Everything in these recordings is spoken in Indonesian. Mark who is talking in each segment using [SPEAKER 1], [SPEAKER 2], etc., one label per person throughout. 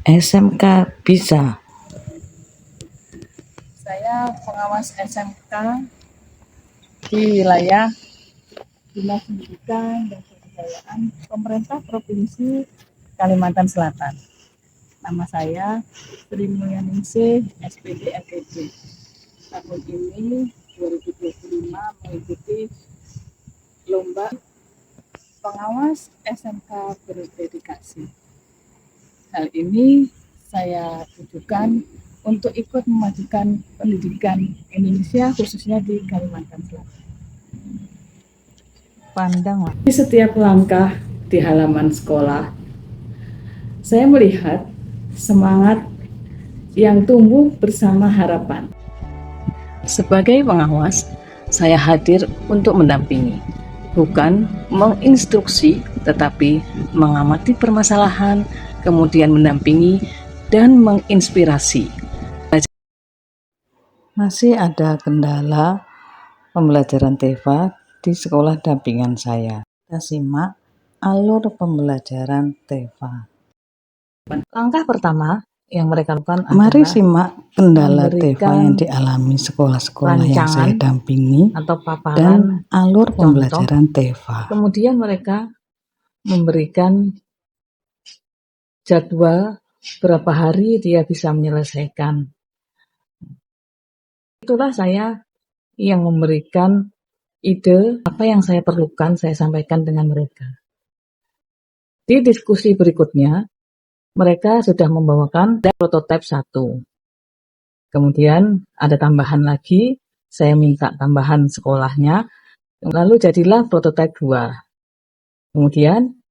[SPEAKER 1] SMK Bisa.
[SPEAKER 2] Saya pengawas SMK di wilayah Dinas Pendidikan dan Kebudayaan Pemerintah Provinsi Kalimantan Selatan. Nama saya Sri Mulyaningsih, SPD MPD. Tahun ini 2025 mengikuti lomba pengawas SMK berdedikasi. Hal ini saya tujukan untuk ikut memajukan pendidikan Indonesia khususnya di Kalimantan Selatan.
[SPEAKER 1] Pandang
[SPEAKER 2] Di setiap langkah di halaman sekolah, saya melihat semangat yang tumbuh bersama harapan.
[SPEAKER 3] Sebagai pengawas, saya hadir untuk mendampingi, bukan menginstruksi, tetapi mengamati permasalahan, kemudian mendampingi dan menginspirasi.
[SPEAKER 1] Masih ada kendala pembelajaran TEVA di sekolah dampingan saya. Kita simak alur pembelajaran TEVA.
[SPEAKER 3] Langkah pertama yang mereka lakukan
[SPEAKER 1] Mari
[SPEAKER 3] adalah
[SPEAKER 1] simak kendala TEVA
[SPEAKER 3] memberikan
[SPEAKER 1] yang dialami sekolah-sekolah yang saya
[SPEAKER 3] rancangan
[SPEAKER 1] dampingi
[SPEAKER 3] atau
[SPEAKER 1] dan
[SPEAKER 3] paparan
[SPEAKER 1] alur
[SPEAKER 3] contoh.
[SPEAKER 1] pembelajaran TEVA.
[SPEAKER 3] Kemudian mereka memberikan jadwal berapa hari dia bisa menyelesaikan. Itulah saya yang memberikan ide apa yang saya perlukan, saya sampaikan dengan mereka. Di diskusi berikutnya, mereka sudah membawakan prototipe 1. Kemudian ada tambahan lagi, saya minta tambahan sekolahnya, lalu jadilah prototipe 2. Kemudian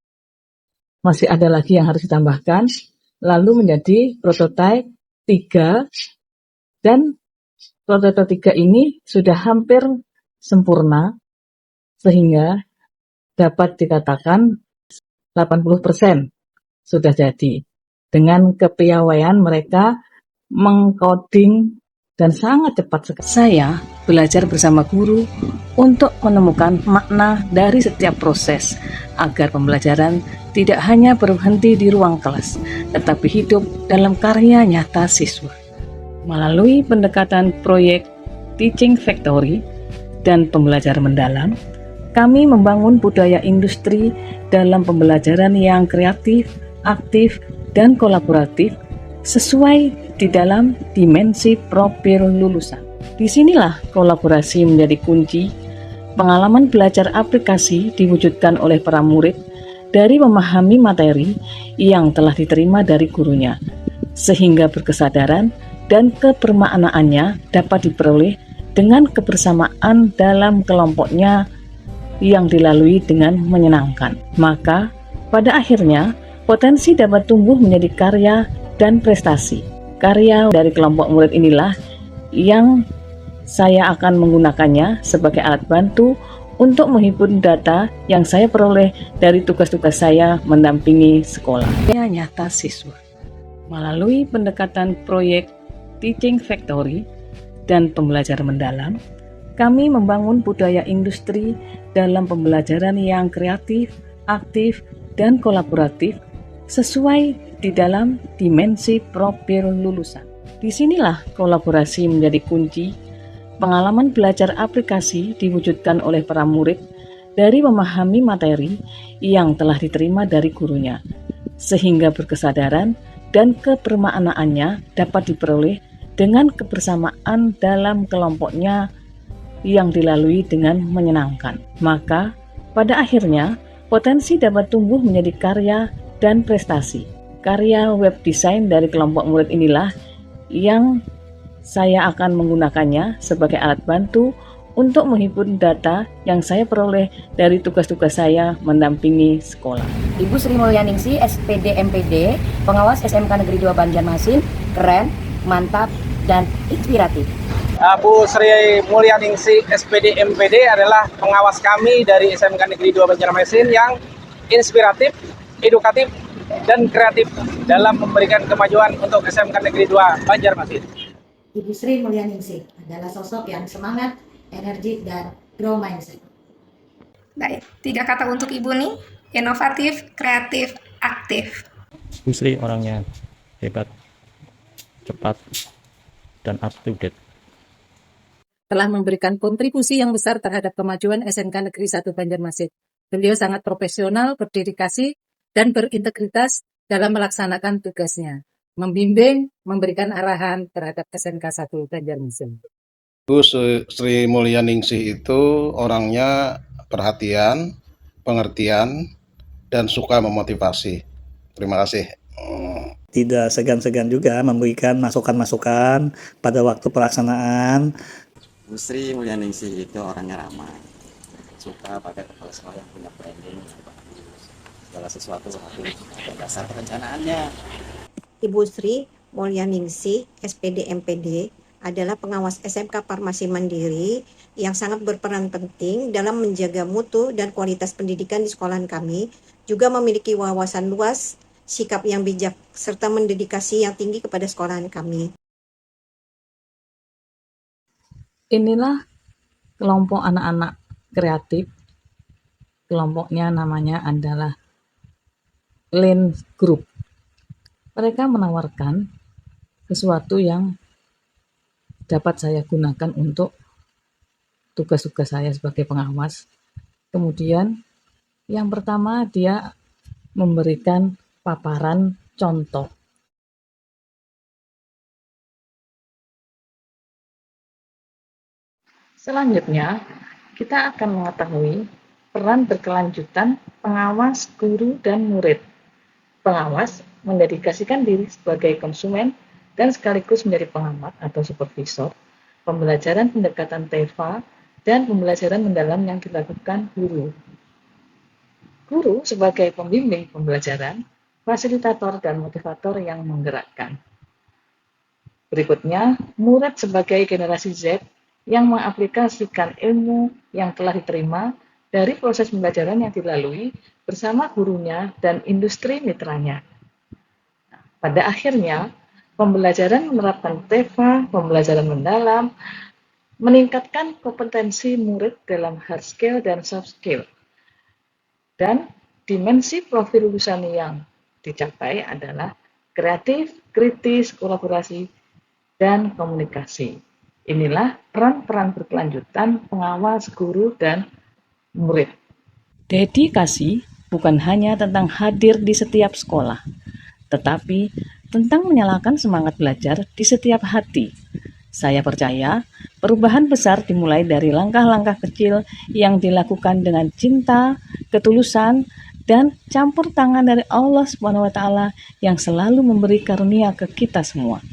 [SPEAKER 3] masih ada lagi yang harus ditambahkan, lalu menjadi prototipe 3, dan prototipe 3 ini sudah hampir sempurna, sehingga dapat dikatakan 80% sudah jadi. Dengan kepiawaian mereka mengcoding dan sangat cepat sekali. Saya belajar bersama guru untuk menemukan makna dari setiap proses, agar pembelajaran tidak hanya berhenti di ruang kelas, tetapi hidup dalam karya nyata siswa. Melalui pendekatan proyek Teaching Factory dan pembelajaran mendalam, kami membangun budaya industri dalam pembelajaran yang kreatif, aktif, dan kolaboratif sesuai di dalam dimensi profil lulusan. Disinilah kolaborasi menjadi kunci. Pengalaman belajar aplikasi diwujudkan oleh para murid dari memahami materi yang telah diterima dari gurunya, sehingga berkesadaran dan kebermaknaannya dapat diperoleh dengan kebersamaan dalam kelompoknya yang dilalui dengan menyenangkan. Maka, pada akhirnya, potensi dapat tumbuh menjadi karya dan prestasi. Karya dari kelompok murid inilah yang saya akan menggunakannya sebagai alat bantu untuk menghimpun data yang saya peroleh dari tugas-tugas saya mendampingi sekolah. Karya nyata siswa. Melalui pendekatan proyek Teaching Factory dan pembelajaran mendalam, kami membangun budaya industri dalam pembelajaran yang kreatif, aktif, dan kolaboratif sesuai di dalam dimensi profil lulusan. Disinilah kolaborasi menjadi kunci. Pengalaman belajar aplikasi diwujudkan oleh para murid dari memahami materi yang telah diterima dari gurunya, sehingga berkesadaran dan kebermaknaannya dapat diperoleh dengan kebersamaan dalam kelompoknya yang dilalui dengan menyenangkan. Maka, pada akhirnya, potensi dapat tumbuh menjadi karya dan prestasi. Karya web design dari kelompok murid inilah yang saya akan menggunakannya sebagai alat bantu untuk menghimpun data yang saya peroleh dari tugas-tugas saya mendampingi sekolah.
[SPEAKER 4] Ibu Sri Mulyaningsih, SPD MPD, pengawas SMK Negeri 2 Banjarmasin, keren, mantap, dan inspiratif.
[SPEAKER 5] Bu Sri Mulyaningsih SPD MPD adalah pengawas kami dari SMK Negeri 2 Banjarmasin yang inspiratif, edukatif, dan kreatif dalam memberikan kemajuan untuk SMK Negeri 2 Banjarmasin.
[SPEAKER 6] Ibu Sri Mulyaningsih adalah sosok yang semangat, energi, dan grow mindset.
[SPEAKER 7] Baik, 3 kata untuk Ibu nih: inovatif, kreatif, aktif.
[SPEAKER 8] Bu Sri orangnya hebat, cepat, dan up to date.
[SPEAKER 9] Telah memberikan kontribusi yang besar terhadap kemajuan SMK Negeri 1 Banjarmasin. Beliau sangat profesional, berdedikasi, dan berintegritas dalam melaksanakan tugasnya, membimbing, memberikan arahan terhadap SMK 1 Banjarmasin.
[SPEAKER 10] Bu Sri Mulyaningsih itu orangnya perhatian, pengertian, dan suka memotivasi. Terima kasih.
[SPEAKER 11] Tidak segan-segan juga memberikan masukan-masukan pada waktu pelaksanaan.
[SPEAKER 12] Bu Sri Mulyaningsih itu orangnya ramah, suka pakai kepala sekolah yang punya branding yang bagus. Segala sesuatu harus ada dasar perencanaannya.
[SPEAKER 13] Ibu Sri Mulyaningsih, SPD MPD, adalah pengawas SMK Farmasi Mandiri yang sangat berperan penting dalam menjaga mutu dan kualitas pendidikan di sekolahan kami, juga memiliki wawasan luas, sikap yang bijak, serta mendedikasi yang tinggi kepada sekolahan kami.
[SPEAKER 3] Inilah kelompok anak-anak kreatif. Kelompoknya namanya adalah Lane Group. Mereka menawarkan sesuatu yang dapat saya gunakan untuk tugas-tugas saya sebagai pengawas. Kemudian yang pertama dia memberikan paparan contoh.
[SPEAKER 2] Selanjutnya, kita akan mengetahui peran berkelanjutan pengawas, guru, dan murid. Pengawas mendedikasikan diri sebagai konsumen dan sekaligus menjadi pengamat atau supervisor, pembelajaran pendekatan TEFA, dan pembelajaran mendalam yang dilakukan guru. Guru sebagai pembimbing pembelajaran, fasilitator, dan motivator yang menggerakkan. Berikutnya, murid sebagai generasi Z yang mengaplikasikan ilmu yang telah diterima dari proses pembelajaran yang dilalui bersama gurunya dan industri mitranya. Pada akhirnya, pembelajaran menerapkan TEFA, pembelajaran mendalam, meningkatkan kompetensi murid dalam hard skill dan soft skill. Dan dimensi profil lulusan yang dicapai adalah kreatif, kritis, kolaborasi, dan komunikasi. Inilah peran-peran berkelanjutan pengawas, guru, dan murid.
[SPEAKER 3] Dedikasi bukan hanya tentang hadir di setiap sekolah, tetapi tentang menyalakan semangat belajar di setiap hati. Saya percaya perubahan besar dimulai dari langkah-langkah kecil yang dilakukan dengan cinta, ketulusan, dan campur tangan dari Allah SWT yang selalu memberi karunia ke kita semua.